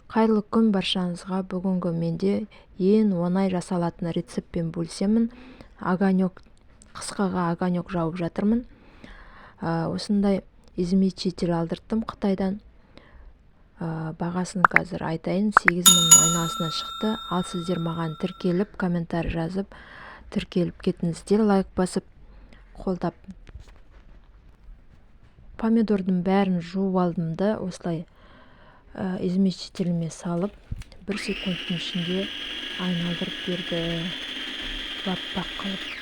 Қайырлы күн баршаңызға. Бүгінгі менде ең оңай жасалатын рецептпен бөлісемін. Огонек, қысқаға огонек жауып жатырмын. Осындай измельчитель алдырттым Қытайдан. Бағасын қазір айтайын, 8.000 айналасына шықты. Ал сіздер маған тіркеліп, комментарий жазып, тіркеліп кетіңіздер, лайк басып, қолдап. Помидордың бәрін жуып алдым да, осылай измельчителіме салып, 1 секундтың ішінде айналдырып берді, бап-бақ қылып.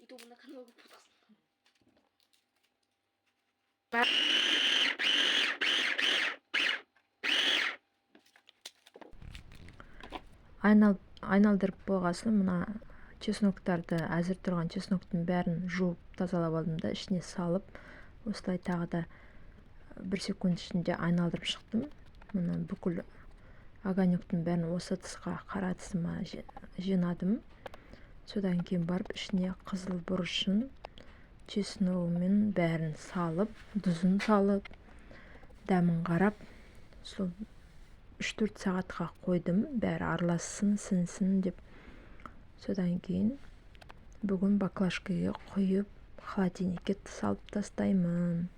유튜브나 каналга подкаст. Айналдырып болғасын, мына чесноктарды, әзір тұрған чесноктың бәрін жуып тазалап алдым да, ішіне салып, осылай тағы да 1 секунд ішінде айналдырып шықтым. Мына бүкіл огонектің бәрін осы тысқа, қара тысыма жинадым. Содан кейін барып, ішіне қызыл бұрышын, чесногымен бәрін салып, тұзын салып, дәмін қарап, сол 3-4 сағатқа қойдым, бәрі аралассын, сіңсін деп. Содан кейін бүгін баклажкаға құйып, холодильникке салып тастаймын.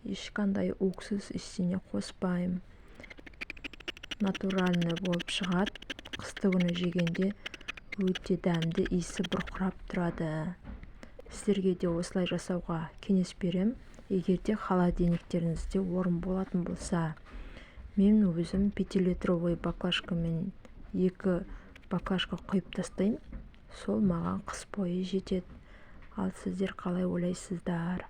Ешқандай уксус ештеңе қоспаймын. Натуральный болып шығады. Қыстыгүні жегенде өте дәмді, иісі бұрқырап тұрады. Сіздерге де осылай жасауға кеңес берем. Егер де холодильниктеріңізде орын болатын болса, мен өзім 5-литровый баклажкамен 2 баклажка құйып тастаймын. Сол маған қыс бойы жетеді. Ал сіздер қалай ойлайсыздар?